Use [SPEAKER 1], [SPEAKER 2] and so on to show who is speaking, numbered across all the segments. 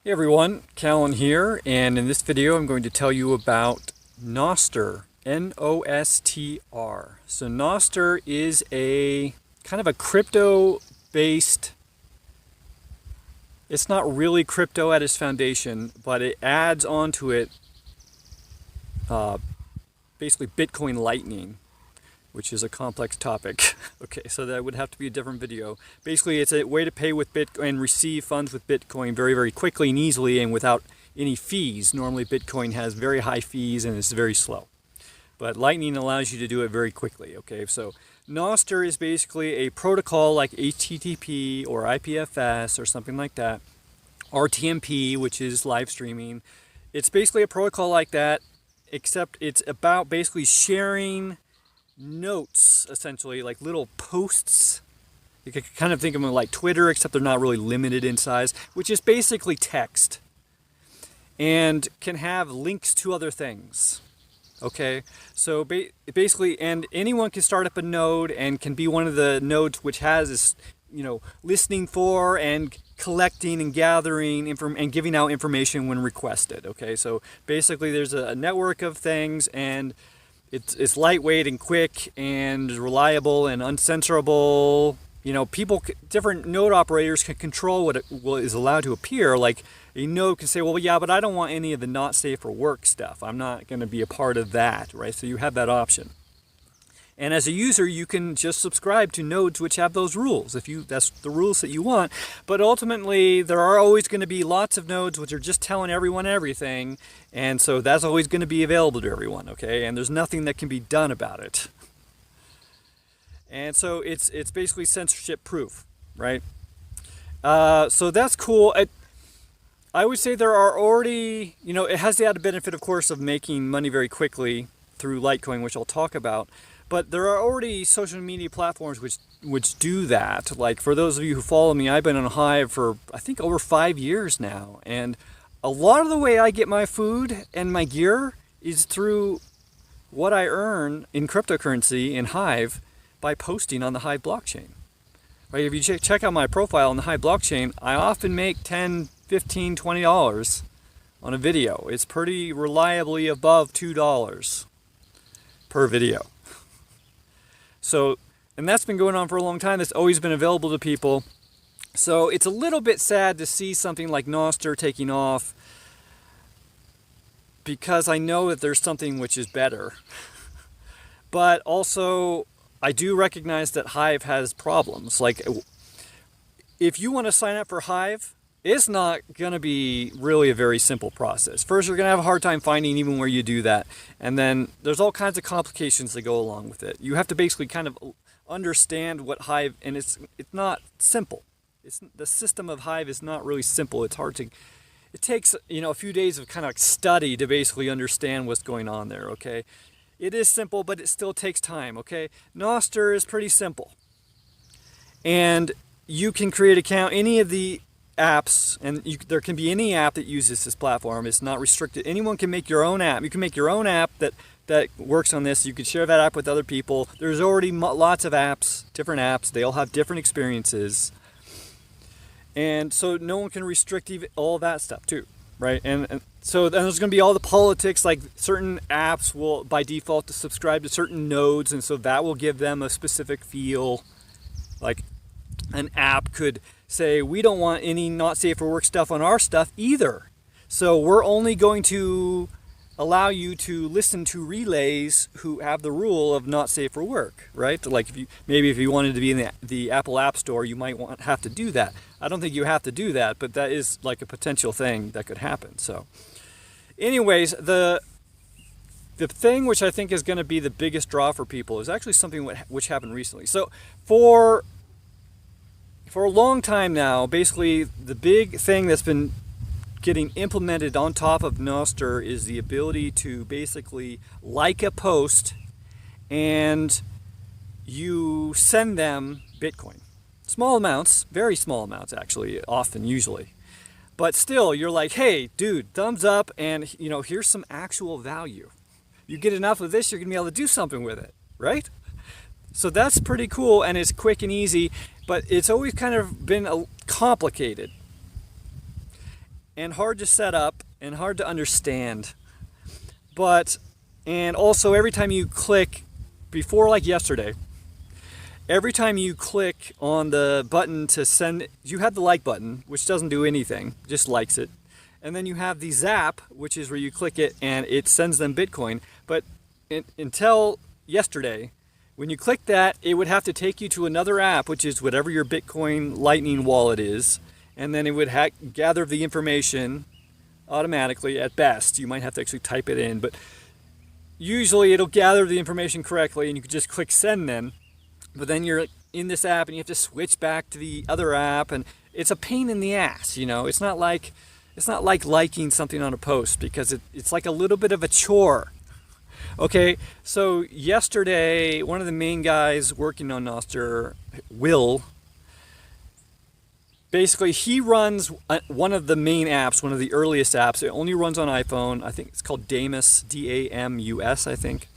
[SPEAKER 1] Hey everyone, Cahlen here, and in this video I'm going to tell you about Nostr, N-O-S-T-R. So Nostr is a kind of a crypto-based, it's not really crypto at its foundation, but it adds onto it basically Bitcoin Lightning, which is a complex topic. Okay, so that would have to be a different video. Basically, it's a way to pay with Bitcoin and receive funds with Bitcoin very, very quickly and easily and without any fees. Normally, Bitcoin has very high fees and it's very slow. But Lightning allows you to do it very quickly, okay? So Nostr is basically a protocol like HTTP or IPFS or something like that. RTMP, which is live streaming. It's basically a protocol like that, except it's about basically sharing notes, essentially, like little posts. You can kind of think of them like Twitter, except they're not really limited in size, which is basically text and can have links to other things. Okay, so basically, and anyone can start up a node and can be one of the nodes which has this, listening for and collecting and gathering and giving out information when requested. Okay, so basically there's a network of things, and it's lightweight and quick and reliable and uncensorable. Different node operators can control what is allowed to appear. Like a node can say, well, yeah, but I don't want any of the not safe for work stuff. I'm not going to be a part of that, right? So you have that option. And as a user, you can just subscribe to nodes which have those rules, that's the rules that you want. But ultimately, there are always going to be lots of nodes which are just telling everyone everything, and so that's always going to be available to everyone, okay? And there's nothing that can be done about it. And so it's basically censorship proof, right? So that's cool. I would say there are already, it has the added benefit, of course, of making money very quickly through Litecoin, which I'll talk about. But there are already social media platforms which do that. Like, for those of you who follow me, I've been on Hive for, I think, over 5 years now. And a lot of the way I get my food and my gear is through what I earn in cryptocurrency in Hive by posting on the Hive blockchain. Right? If you check out my profile on the Hive blockchain, I often make $10, $15, $20 on a video. It's pretty reliably above $2 per video. So, and that's been going on for a long time. That's always been available to people. So it's a little bit sad to see something like Nostr taking off, because I know that there's something which is better. But also, I do recognize that Hive has problems. Like, if you want to sign up for Hive, it's not going to be really a very simple process. First, you're going to have a hard time finding even where you do that. And then there's all kinds of complications that go along with it. You have to basically kind of understand what Hive, and it's not simple. The system of Hive is not really simple. It's hard to, it takes, a few days of kind of study to basically understand what's going on there, okay? It is simple, but it still takes time, okay? Nostr is pretty simple. And you can create an account, any of the apps, and there can be any app that uses this platform. It's not restricted. Anyone can make your own app. You can make your own app that works on this. You can share that app with other people. There's already lots of apps, different apps. They all have different experiences. And so no one can restrict even all that stuff too, right? And so then there's going to be all the politics, like certain apps will by default to subscribe to certain nodes, and so that will give them a specific feel. Like an app could say, we don't want any not safe for work stuff on our stuff either. So we're only going to allow you to listen to relays who have the rule of not safe for work, right? Like if you wanted to be in the Apple App Store, you might have to do that. I don't think you have to do that, but that is like a potential thing that could happen. So anyways, the thing which I think is going to be the biggest draw for people is actually something which happened recently. So for a long time now, basically the big thing that's been getting implemented on top of Nostr is the ability to basically like a post and you send them Bitcoin. Small amounts, very small amounts actually, often, usually. But still, you're like, hey, dude, thumbs up, and here's some actual value. You get enough of this, you're going to be able to do something with it, right? So that's pretty cool, and it's quick and easy, but it's always kind of been complicated. and hard to set up and hard to understand. And also every time you click, before like yesterday, every time you click on the button to send, you have the like button, which doesn't do anything, just likes it. And then you have the zap, which is where you click it and it sends them Bitcoin. But until yesterday, when you click that, it would have to take you to another app, which is whatever your Bitcoin Lightning wallet is. And then it would gather the information automatically at best. You might have to actually type it in, but usually it'll gather the information correctly and you can just click send then. But then you're in this app and you have to switch back to the other app, and it's a pain in the ass, you know. It's not like liking something on a post, because it's like a little bit of a chore. Okay, so yesterday, one of the main guys working on Nostr, Will, basically he runs one of the main apps, one of the earliest apps. It only runs on iPhone. I think it's called Damus, D-A-M-U-S, I think.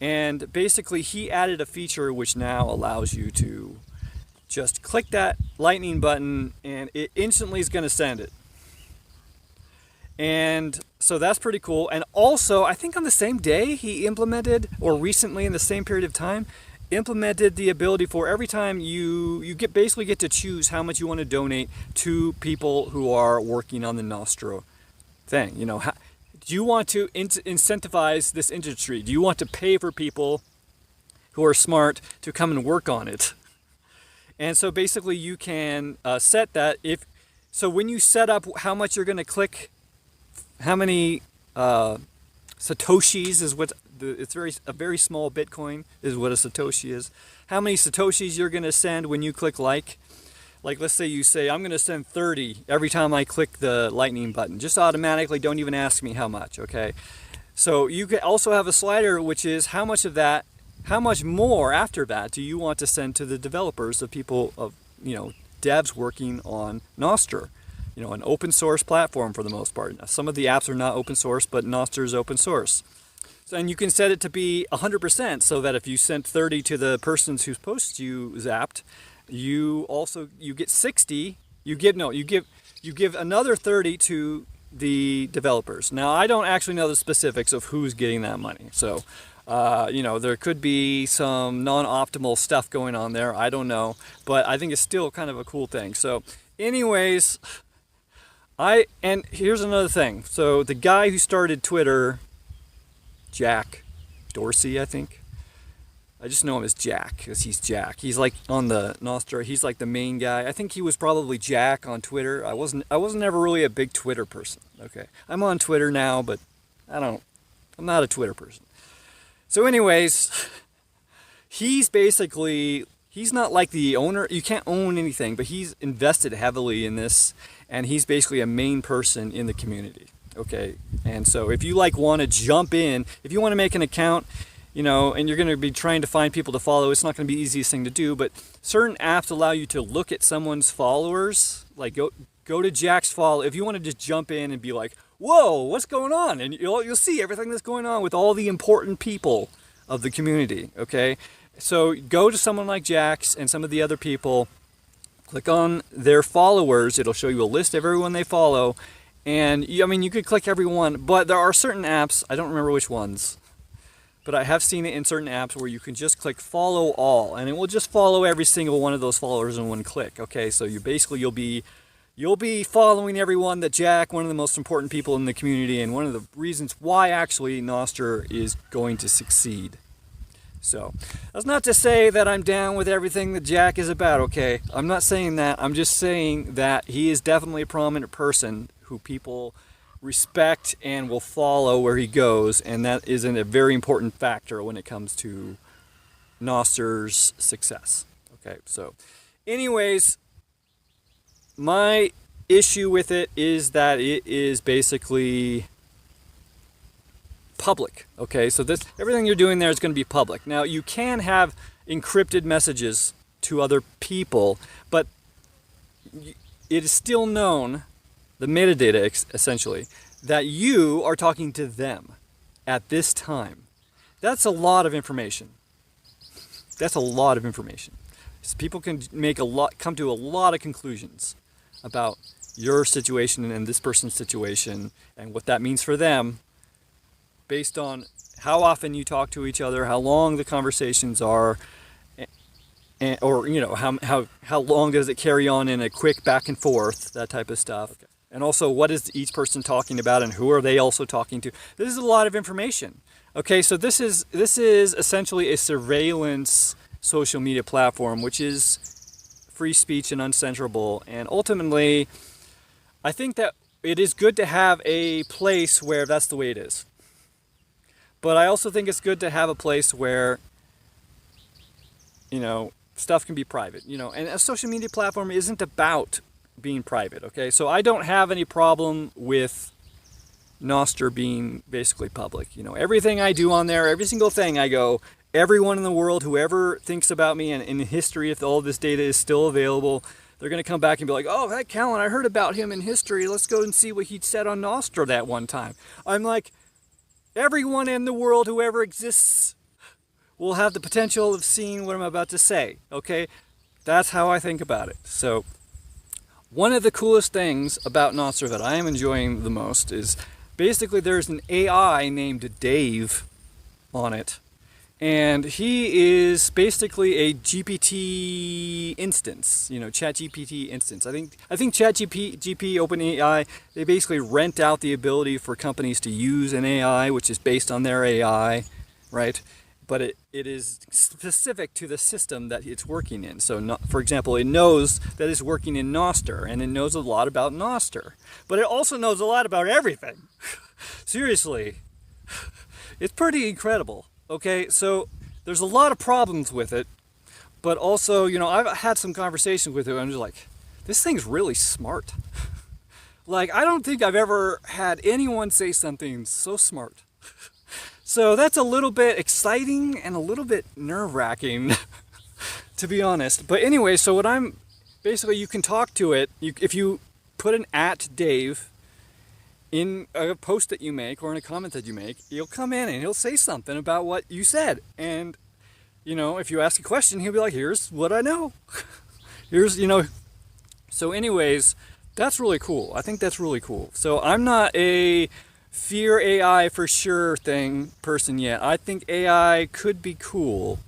[SPEAKER 1] And basically he added a feature which now allows you to just click that lightning button and it instantly is going to send it. And so that's pretty cool. And also, I think on the same day he implemented, or recently in the same period of time, implemented the ability for every time you basically get to choose how much you want to donate to people who are working on the Nostr thing. You know, do you want to incentivize this industry? Do you want to pay for people who are smart to come and work on it? And so basically you can set that. So when you set up how much you're going to click, how many Satoshis is what, a very small Bitcoin is what a Satoshi is. How many Satoshis you're going to send when you click like let's say you say, I'm going to send 30 every time I click the lightning button. Just automatically, don't even ask me how much, okay? So you can also have a slider, which is how much of that, how much more after that do you want to send to the developers, the people of, devs working on Nostr, an open source platform for the most part. Now, some of the apps are not open source, but Nostr is open source. So, and you can set it to be 100%, so that if you sent 30 to the persons whose posts you zapped, you get 60. You give another 30 to the developers. Now, I don't actually know the specifics of who's getting that money. So, there could be some non-optimal stuff going on there. I don't know, but I think it's still kind of a cool thing. So, anyways, and here's another thing. So, the guy who started Twitter, Jack Dorsey, I think. I just know him as Jack, because he's Jack. He's like on the Nostr, he's like the main guy. I think he was probably Jack on Twitter. I wasn't ever really a big Twitter person. Okay. I'm on Twitter now, but I'm not a Twitter person. So anyways, he's not like the owner. You can't own anything, but he's invested heavily in this, and he's basically a main person in the community. Okay. And so if you want to jump in, if you want to make an account, and you're going to be trying to find people to follow, it's not going to be the easiest thing to do, but certain apps allow you to look at someone's followers, like go to Jack's follow. If you want to just jump in and be like, whoa, what's going on? And you'll see everything that's going on with all the important people of the community, okay? So go to someone like Jack's and some of the other people, click on their followers, it'll show you a list of everyone they follow, and you could click everyone, but there are certain apps, I don't remember which ones, but I have seen it in certain apps where you can just click follow all, and it will just follow every single one of those followers in one click. Okay, so you'll be following everyone that Jack, one of the most important people in the community, and one of the reasons why actually Nostr is going to succeed. So that's not to say that I'm down with everything that Jack is about. Okay, I'm not saying that. I'm just saying that he is definitely a prominent person who people respect and will follow where he goes, and that is a very important factor when it comes to Nostr's success. Okay, so anyways, my issue with it is that it is basically public. Okay, so everything you're doing there is going to be public. Now, you can have encrypted messages to other people, but it is still known, the metadata essentially, that you are talking to them at this time. That's a lot of information. That's a lot of information. So people can come to a lot of conclusions about your situation and this person's situation and what that means for them based on how often you talk to each other, how long the conversations are, or how long does it carry on in a quick back and forth, that type of stuff. Okay. And also, what is each person talking about and who are they also talking to? This is a lot of information. Okay, so this is essentially a surveillance social media platform, which is free speech and uncensorable. And ultimately, I think that it is good to have a place where that's the way it is. But I also think it's good to have a place where, stuff can be private, and a social media platform isn't about being private, okay? So I don't have any problem with Nostr being basically public. Everything I do on there, every single thing I go, everyone in the world, whoever thinks about me and in history, if all this data is still available, they're going to come back and be like, oh, that Cahlen, I heard about him in history. Let's go and see what he said on Nostr that one time. I'm like, everyone in the world, whoever exists, will have the potential of seeing what I'm about to say, okay? That's how I think about it. So one of the coolest things about Nostr that I am enjoying the most is basically there's an AI named Dave on it. And he is basically a GPT instance, ChatGPT instance. I think ChatGPT, OpenAI, they basically rent out the ability for companies to use an AI, which is based on their AI, right? But it is specific to the system that it's working in. So, for example, it knows that it's working in Nostr, and it knows a lot about Nostr. But it also knows a lot about everything. Seriously. It's pretty incredible. Okay, so there's a lot of problems with it. But also, I've had some conversations with it, and I'm just like, this thing's really smart. Like, I don't think I've ever had anyone say something so smart. So that's a little bit exciting and a little bit nerve-wracking, to be honest. But anyway, so what basically you can talk to it. If you put an @Dave in a post that you make or in a comment that you make, he'll come in and he'll say something about what you said. And, if you ask a question, he'll be like, here's what I know. So anyways, that's really cool. I think that's really cool. So I'm not a fear AI for sure person yet. I think AI could be cool,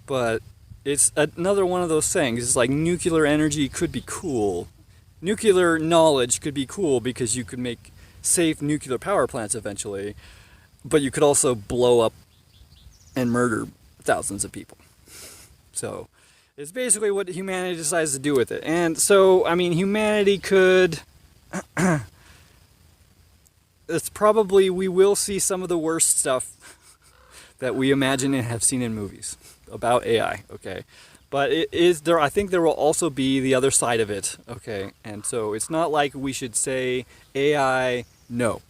[SPEAKER 1] but it's another one of those things. It's like nuclear energy could be cool. Nuclear knowledge could be cool because you could make safe nuclear power plants eventually, but you could also blow up and murder thousands of people. So it's basically what humanity decides to do with it. And so, humanity could... we will see some of the worst stuff that we imagine and have seen in movies about AI, okay? But I think there will also be the other side of it, okay? And so it's not like we should say AI no.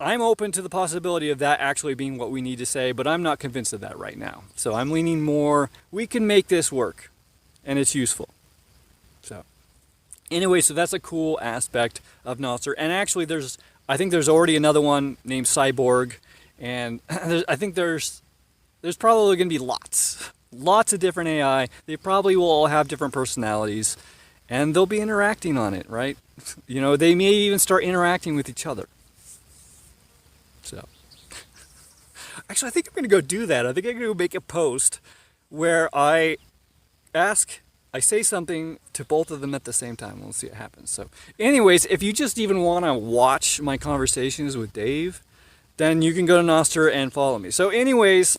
[SPEAKER 1] I'm open to the possibility of that actually being what we need to say, but I'm not convinced of that right now. So I'm leaning more, we can make this work, and it's useful. So anyway, so that's a cool aspect of Nostr. And actually, I think there's already another one named Cyborg, and I think there's probably going to be lots of different AI. They probably will all have different personalities, and they'll be interacting on it, right? They may even start interacting with each other. So, actually, I think I'm going to go do that. I think I'm going to go make a post where I say something to both of them at the same time. We'll see what happens. So anyways, if you just even want to watch my conversations with Dave, then you can go to Nostr and follow me. So anyways,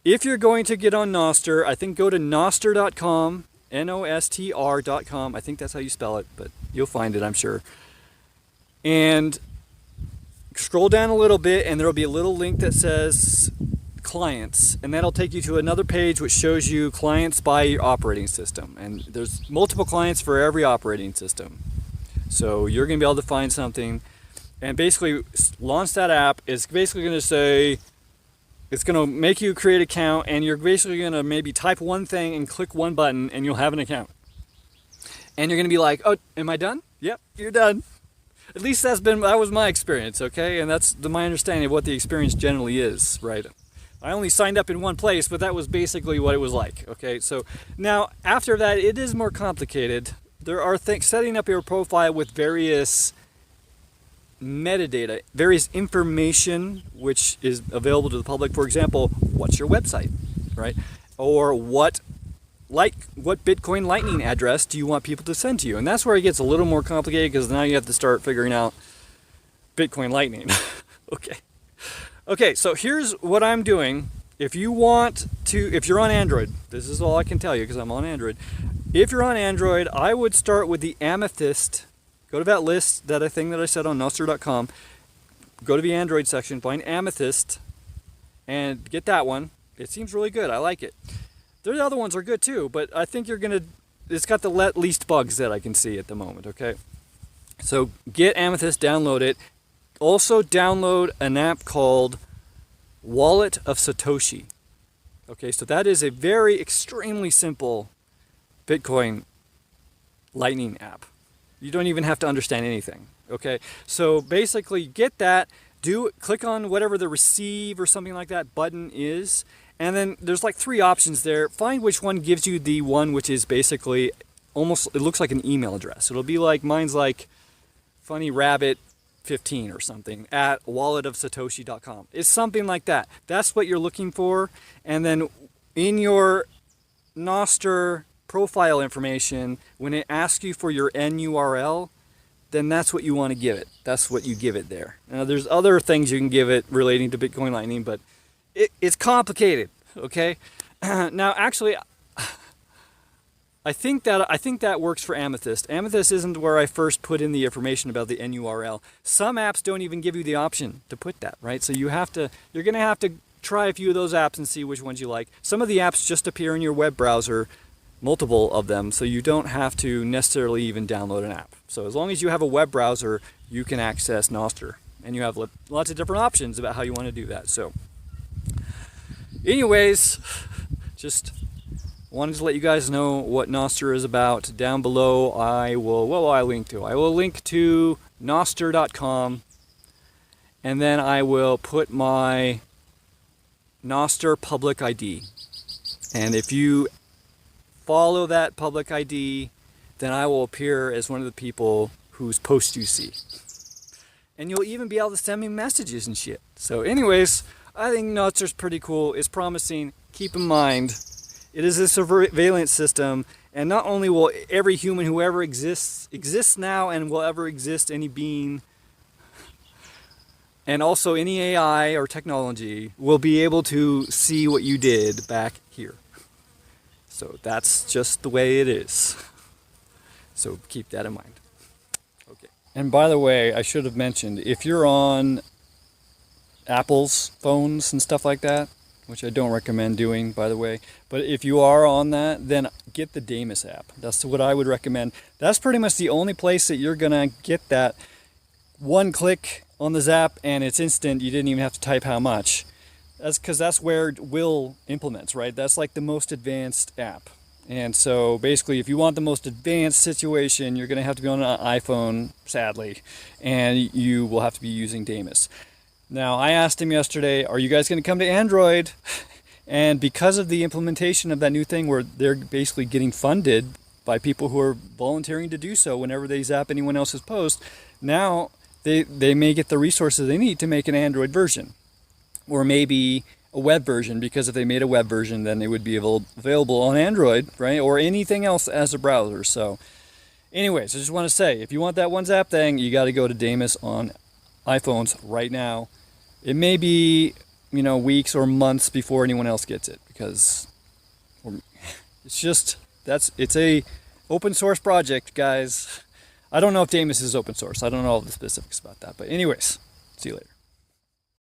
[SPEAKER 1] if you're going to get on Nostr, I think go to nostr.com, Nostr.com. I think that's how you spell it, but you'll find it, I'm sure. And scroll down a little bit, and there will be a little link that says clients, and that'll take you to another page which shows you clients by your operating system, and there's multiple clients for every operating system, so you're going to be able to find something and basically launch that app. It's basically going to say, it's going to make you create an account, and you're basically going to maybe type one thing and click one button and you'll have an account, and you're going to be like, oh, am I done? Yep, you're done. At least that was my experience, okay? And that's my understanding of what the experience generally is, right? I only signed up in one place, but that was basically what it was like. Okay, so now after that, it is more complicated. There are things, setting up your profile with various metadata, various information which is available to the public. For example, what's your website, right? Or what Bitcoin Lightning address do you want people to send to you? And that's where it gets a little more complicated, because now you have to start figuring out Bitcoin Lightning. Okay, so here's what I'm doing. If you're on Android, this is all I can tell you because I'm on Android. If you're on Android, I would start with the Amethyst. Go to that list, that thing that I said on Nostr.com. Go to the Android section, find Amethyst, and get that one. It seems really good. I like it. The other ones are good too, but I think it's got the least bugs that I can see at the moment, okay? So get Amethyst, download it. Also download an app called Wallet of Satoshi. Okay, so that is a very extremely simple Bitcoin Lightning app. You don't even have to understand anything, okay? So basically get that, click on whatever the receive or something like that button is, and then there's like 3 options there. Find which one gives you the one which is basically almost, it looks like an email address. It'll be like, mine's like funnyrabbit15 or something at walletofsatoshi.com. It's something like that. That's what you're looking for. And then in your Nostr profile information, when it asks you for your NURL, then that's what you want to give it. That's what you give it there. Now, there's other things you can give it relating to Bitcoin Lightning, but it's complicated, okay? Now, actually, I think that works for Amethyst. Amethyst isn't where I first put in the information about the NURL. Some apps don't even give you the option to put that, right? So you're going to have to try a few of those apps and see which ones you like. Some of the apps just appear in your web browser, multiple of them, so you don't have to necessarily even download an app. So as long as you have a web browser, you can access Nostr, and you have lots of different options about how you want to do that. So anyways, just wanted to let you guys know what Nostr is about. Down below, what will I link to? I will link to nostr.com, and then I will put my Nostr public ID. And if you follow that public ID, then I will appear as one of the people whose posts you see. And you'll even be able to send me messages and shit. So anyways, I think Nostr's pretty cool. It's promising. Keep in mind, it is a surveillance system, and not only will every human who ever exists now and will ever exist, any being, and also any AI or technology will be able to see what you did back here. So that's just the way it is. So keep that in mind. Okay. And by the way, I should have mentioned, if you're on Apple's phones and stuff like that, which I don't recommend doing, by the way, but if you are on that, then get the Damus app. That's what I would recommend. That's pretty much the only place that you're gonna get that. One click on the Zap and it's instant. You didn't even have to type how much. That's because that's where Will implements, right? That's like the most advanced app. And so basically, if you want the most advanced situation, you're going to have to be on an iPhone, sadly, and you will have to be using Damus. Now, I asked him yesterday, are you guys going to come to Android? And because of the implementation of that new thing where they're basically getting funded by people who are volunteering to do so whenever they zap anyone else's post, now they may get the resources they need to make an Android version. Or maybe a web version, because if they made a web version, then they would be available on Android, right? Or anything else as a browser. So anyways, I just want to say, if you want that one zap thing, you got to go to Damus on iPhones right now. It may be, weeks or months before anyone else gets it, because it's a open source project, guys. I don't know if Damus is open source. I don't know all the specifics about that. But anyways, see you later.